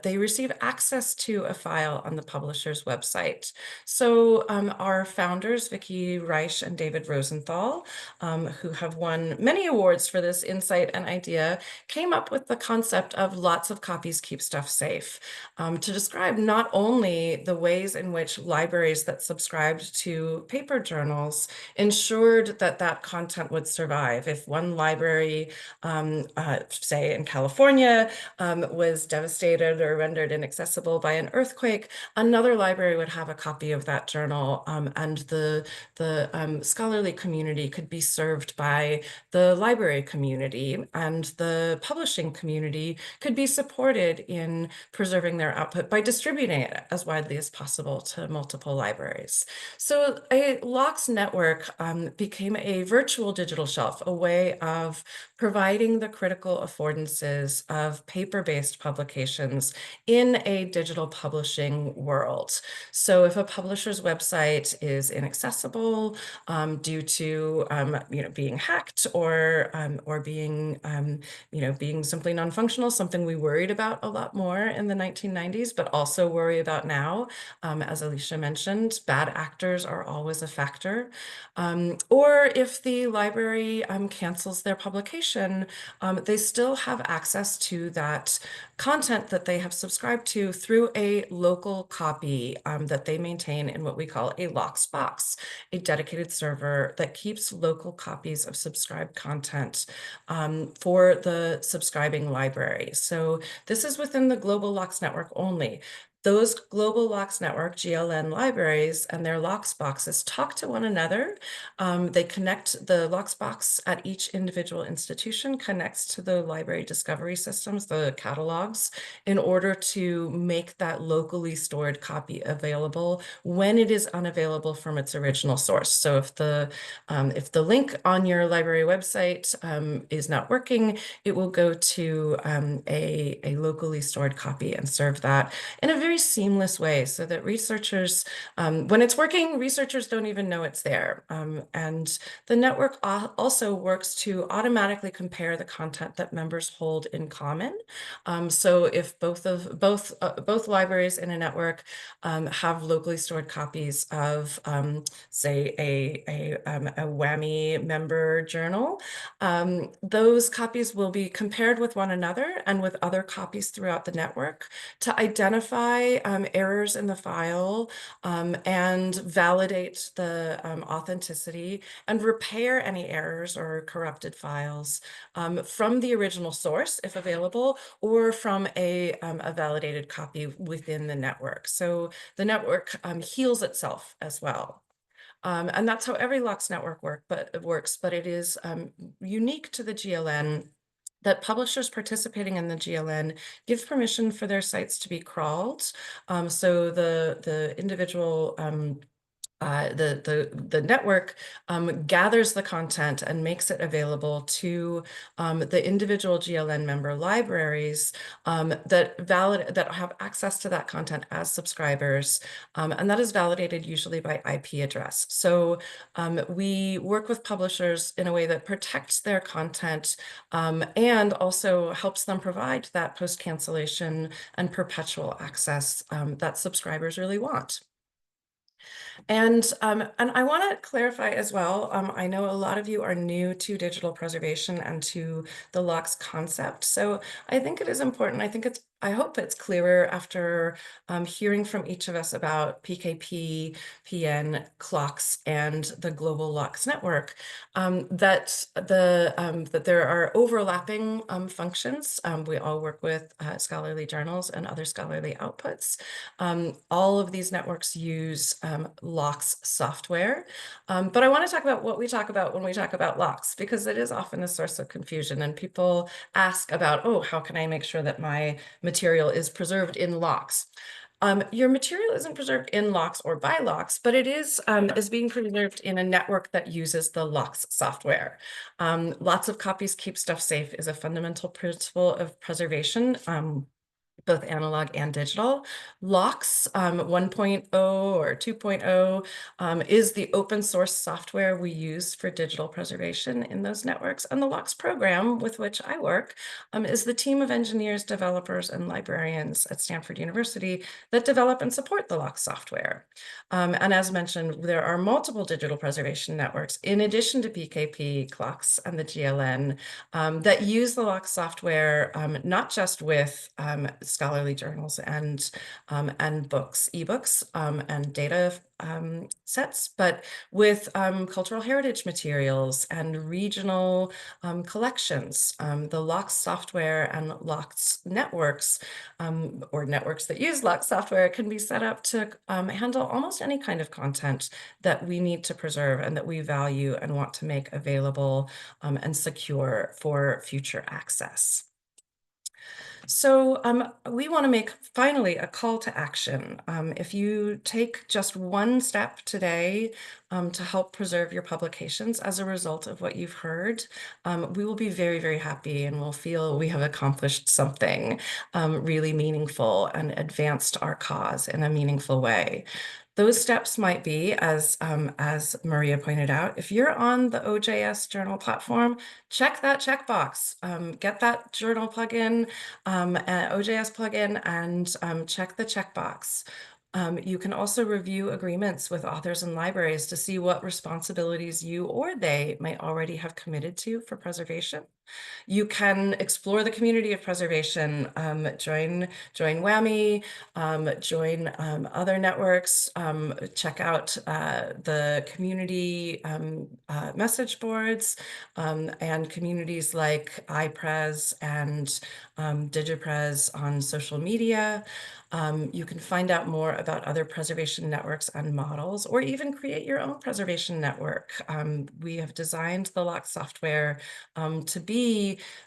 They receive access to a file on the publisher's website. So our founders, Vicki Reich and David Rosenthal, who have won many awards for this insight and idea, came up with the concept of lots of copies keep stuff safe, to describe not only the ways in which libraries that subscribed to paper journals ensured that that content would survive. If one library, say in California, was devastated or rendered inaccessible by an earthquake, another library would have a copy of that journal, and the scholarly community could be served by the library community, and the publishing community could be supported in preserving their output by distributing it as widely as possible to multiple libraries. So a LOCKSS network became a virtual digital shelf, a way of providing the critical affordances of paper-based publications in a digital publishing world. So if a publisher's website is inaccessible due to being hacked or being being simply non-functional, something we worried about a lot more in the 1990s, but also worry about now, as Alicia mentioned, bad actors are always a factor. Or if the library cancels their publication, they still have access to that content that they have subscribed to through a local copy that they maintain in what we call a LOCKSS box, a dedicated server that keeps local copies of subscribed content for the subscribing library. So this is within the global LOCKSS network only. Those global LOCKSS network, GLN libraries, and their LOCKSS boxes talk to one another. They connect, the LOCKSS box at each individual institution connects to the library discovery systems, the catalogs, in order to make that locally stored copy available when it is unavailable from its original source. So if the link on your library website is not working, it will go to a locally stored copy and serve that in a very seamless way so that researchers, when it's working, researchers don't even know it's there. And the network also works to automatically compare the content that members hold in common. So if both libraries in a network have locally stored copies of, say, a WAMI member journal, those copies will be compared with one another and with other copies throughout the network to identify errors in the file and validate the authenticity and repair any errors or corrupted files from the original source, if available, or from a validated copy within the network. So the network heals itself as well. And that's how every LOCKSS network works, but it is unique to the GLN that publishers participating in the GLN give permission for their sites to be crawled. So the individual the network gathers the content and makes it available to the individual GLN member libraries that have access to that content as subscribers, and that is validated usually by IP address. So we work with publishers in a way that protects their content and also helps them provide that post-cancellation and perpetual access that subscribers really want. And I want to clarify as well, I know a lot of you are new to digital preservation and to the LOCKSS concept. So I think it is important. I think it's I hope it's clearer after hearing from each of us about PKP, PN, CLOCKSS, and the Global LOCKSS Network, that there are overlapping functions. We all work with scholarly journals and other scholarly outputs. All of these networks use LOCKSS software, but I want to talk about what we talk about when we talk about LOCKSS, because it is often a source of confusion, and people ask about, oh, how can I make sure that my material is preserved in LOCKSS? Your material isn't preserved in LOCKSS or by LOCKSS, but it is being preserved in a network that uses the LOCKSS software. Lots of copies keep stuff safe is a fundamental principle of preservation, both analog and digital. LOCKSS 1.0 or 2.0 is the open source software we use for digital preservation in those networks. And the LOCKSS program with which I work is the team of engineers, developers, and librarians at Stanford University that develop and support the LOCKSS software. And as mentioned, there are multiple digital preservation networks in addition to PKP, CLOCKSS, and the GLN that use the LOCKSS software not just with scholarly journals and books, ebooks, and data sets, but with cultural heritage materials and regional collections. The LOCKSS software and LOCKSS networks, or networks that use LOCKSS software, can be set up to handle almost any kind of content that we need to preserve and that we value and want to make available and secure for future access. So we want to make, finally, a call to action. If you take just one step today to help preserve your publications as a result of what you've heard, we will be very, very happy, and we'll feel we have accomplished something really meaningful and advanced our cause in a meaningful way. Those steps might be, as Mariya pointed out, if you're on the OJS journal platform, check that checkbox, get that journal plugin, OJS plugin, and check the checkbox. You can also review agreements with authors and libraries to see what responsibilities you or they might already have committed to for preservation. You can explore the community of preservation, join WAMI, join other networks, check out the community message boards and communities like iPres and DigiPres on social media. You can find out more about other preservation networks and models, or even create your own preservation network. We have designed the LOCKSS software to be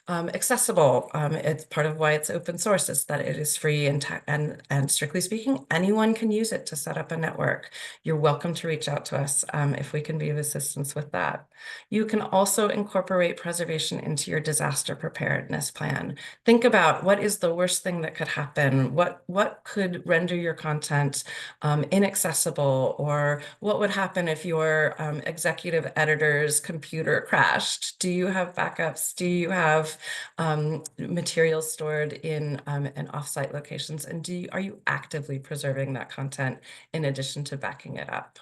accessible. It's part of why it's open source, is that it is free, and strictly speaking, anyone can use it to set up a network. You're welcome to reach out to us if we can be of assistance with that. You can also incorporate preservation into your disaster preparedness plan. Think about what is the worst thing that could happen, what could render your content inaccessible, or what would happen if your executive editor's computer crashed. Do you have backups? Do you have materials stored in offsite locations? And are you actively preserving that content in addition to backing it up?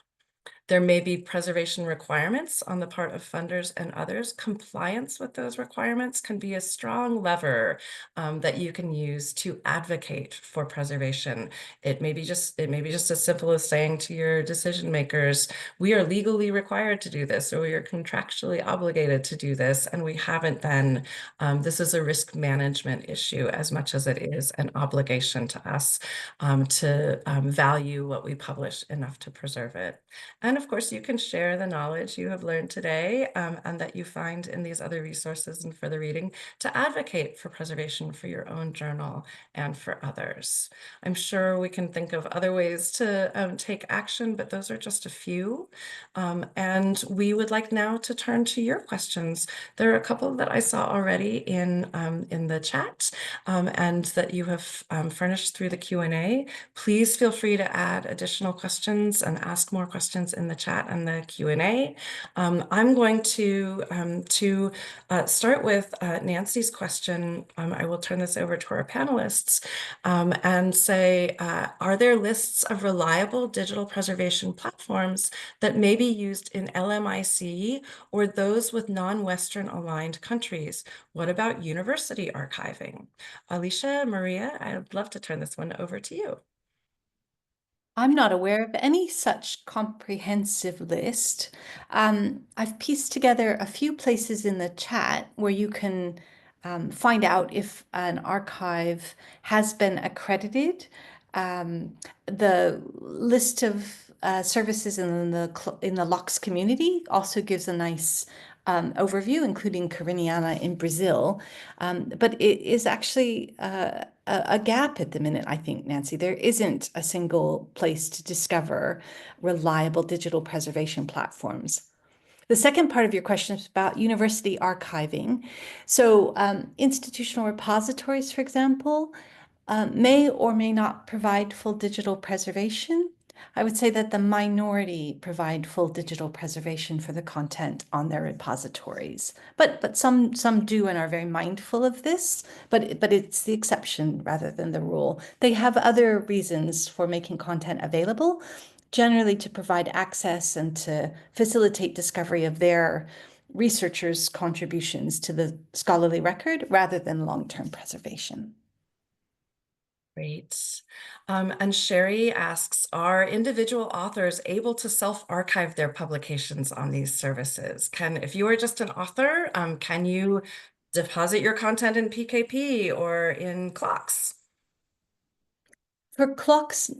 There may be preservation requirements on the part of funders and others. Compliance with those requirements can be a strong lever that you can use to advocate for preservation. It may be just as simple as saying to your decision makers, we are legally required to do this, or we are contractually obligated to do this, and we haven't been. This is a risk management issue as much as it is an obligation to us to value what we publish enough to preserve it. And of course, you can share the knowledge you have learned today and that you find in these other resources and further reading to advocate for preservation for your own journal and for others. I'm sure we can think of other ways to take action, but those are just a few. And we would like now to turn to your questions. There are a couple that I saw already in the chat and that you have furnished through the Q&A. Please feel free to add additional questions and ask more questions in the chat and the Q&A. I'm going to start with Nancy's question. I will turn this over to our panelists and say, are there lists of reliable digital preservation platforms that may be used in LMIC or those with non-Western aligned countries? What about university archiving? Alicia, Mariya, I'd love to turn this one over to you. I'm not aware of any such comprehensive list. I've pieced together a few places in the chat where you can find out if an archive has been accredited. The list of services in the CLOCKSS community also gives a nice overview, including Cariniana in Brazil. But it is actually a gap at the minute, I think, Nancy. There isn't a single place to discover reliable digital preservation platforms. The second part of your question is about university archiving. So institutional repositories, for example, may or may not provide full digital preservation. I would say that the minority provide full digital preservation for the content on their repositories, but some do and are very mindful of this. But it's the exception rather than the rule. They have other reasons for making content available, generally to provide access and to facilitate discovery of their researchers' contributions to the scholarly record rather than long-term preservation. Great. And Sherry asks, are individual authors able to self-archive their publications on these services? If you are just an author, can you deposit your content in PKP or in CLOCKSS? For CLOCKSS,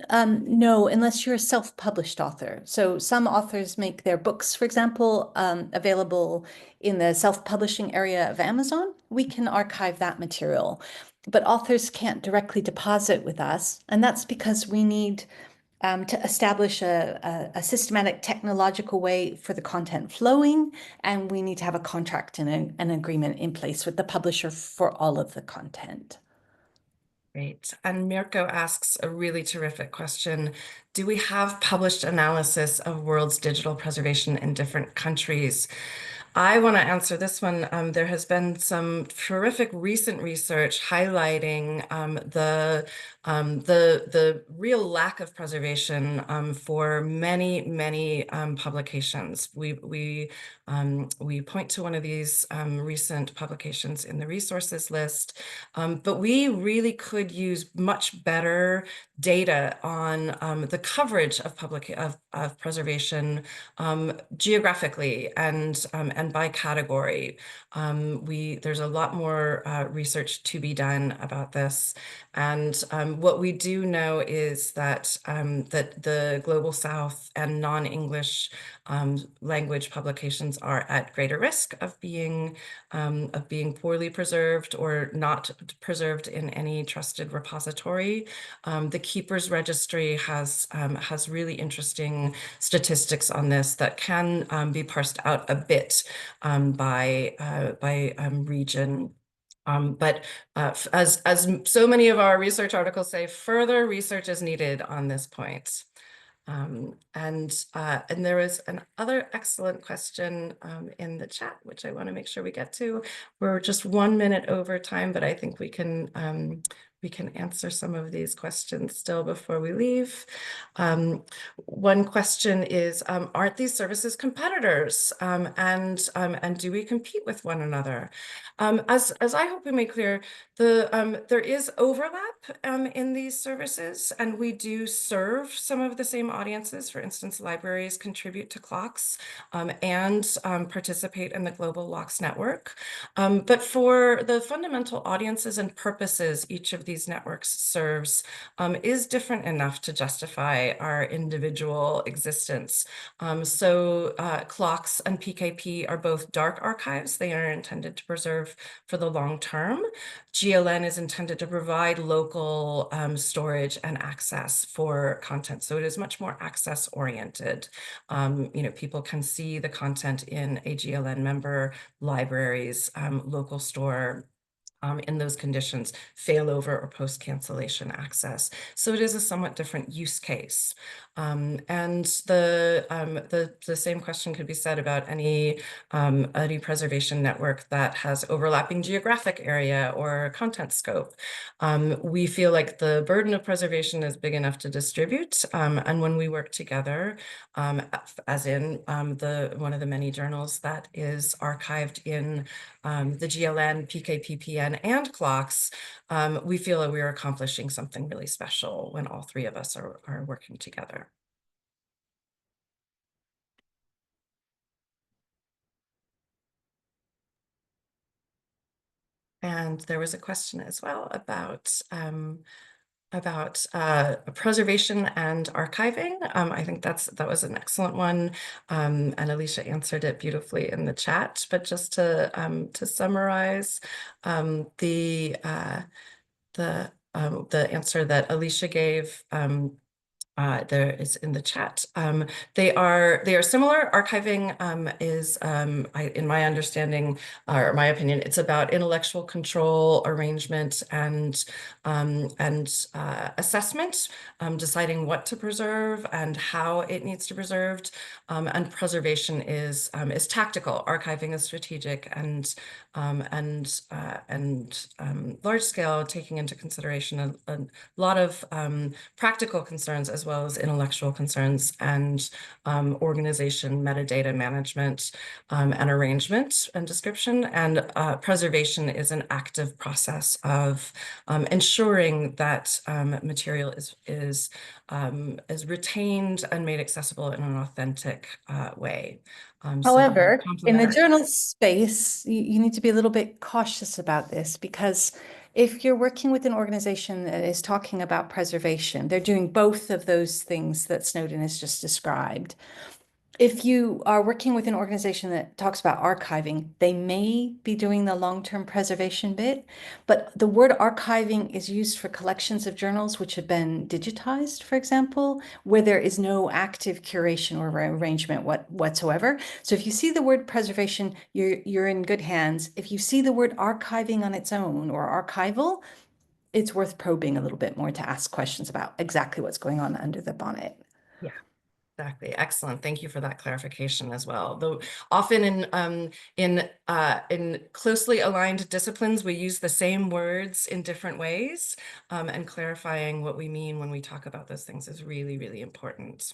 no, unless you're a self-published author. So some authors make their books, for example, available in the self-publishing area of Amazon. We can archive that material, but authors can't directly deposit with us. And that's because we need to establish a systematic technological way for the content flowing, and we need to have a contract and an agreement in place with the publisher for all of the content. Great. And Mirko asks a really terrific question. Do we have published analysis of world's digital preservation in different countries? I want to answer this one. There has been some terrific recent research highlighting the real lack of preservation for many publications. We point to one of these recent publications in the resources list, but we really could use much better data on the coverage of preservation geographically and by category. There's a lot more research to be done about this. And what we do know is that that the Global South and non-English language publications are at greater risk of being poorly preserved or not preserved in any trusted repository. The Keepers Registry has really interesting statistics on this that can be parsed out a bit by region. But as so many of our research articles say, further research is needed on this point. And there is another excellent question in the chat, which I want to make sure we get to. We're just 1 minute over time, but I think we can answer some of these questions still before we leave. One question is, aren't these services competitors? And do we compete with one another? As I hope we made clear, there is overlap in these services, and we do serve some of the same audiences. For instance, libraries contribute to CLOCKSS and participate in the Global LOCKSS network. But for the fundamental audiences and purposes each of these networks serves is different enough to justify our individual existence. So CLOCKSS and PKP are both dark archives. They are intended to preserve for the long term. GLN is intended to provide local storage and access for content. So it is much more access oriented. People can see the content in a GLN member, libraries, local store, in those conditions, failover or post-cancellation access. So it is a somewhat different use case. And the same question could be said about any preservation network that has overlapping geographic area or content scope. We feel like the burden of preservation is big enough to distribute. And when we work together, as in one of the many journals that is archived in the GLN, PKP PN, and CLOCKSS, we feel that we are accomplishing something really special when all three of us are working together. And there was a question as well about preservation and archiving. I think that was an excellent one, and Alicia answered it beautifully in the chat. But just to summarize, the answer that Alicia gave there is in the chat. They are similar. Archiving is, in my understanding, or my opinion, it's about intellectual control, arrangement, and assessment, deciding what to preserve and how it needs to be preserved. And preservation is tactical. Archiving is strategic and large scale, taking into consideration a lot of practical concerns as well as intellectual concerns and organization, metadata management, and arrangement and description. And preservation is an active process of ensuring that material is retained and made accessible in an authentic way. However, in the journal space, you need to be a little bit cautious about this, because if you're working with an organization that is talking about preservation, they're doing both of those things that Snowden has just described. If you are working with an organization that talks about archiving, they may be doing the long-term preservation bit, but the word archiving is used for collections of journals which have been digitized, for example, where there is no active curation or arrangement whatsoever. So if you see the word preservation, you're in good hands. If you see the word archiving on its own or archival, it's worth probing a little bit more to ask questions about exactly what's going on under the bonnet. Yeah. Exactly. Excellent. Thank you for that clarification as well. Though often in closely aligned disciplines, we use the same words in different ways, and clarifying what we mean when we talk about those things is really, really important.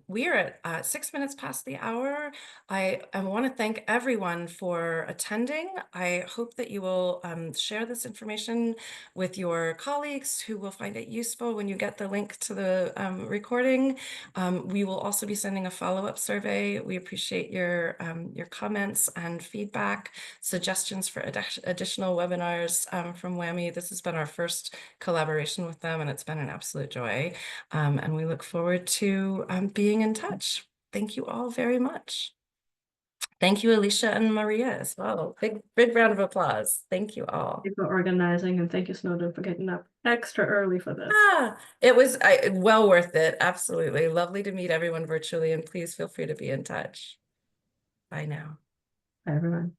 We are at 6 minutes past the hour. I want to thank everyone for attending. I hope that you will share this information with your colleagues who will find it useful when you get the link to the recording. We will also be sending a follow-up survey. We appreciate your comments and feedback, suggestions for additional webinars from WAMI. This has been our first collaboration with them, and it's been an absolute joy. And we look forward to being in touch. Thank you all very much. Thank you, Alicia and Mariya, as well. Big round of applause. Thank you all. Thank you for organizing, and thank you, Snowden, for getting up extra early for this. It was well worth it. Absolutely. Lovely to meet everyone virtually, and please feel free to be in touch. Bye now. Bye, everyone.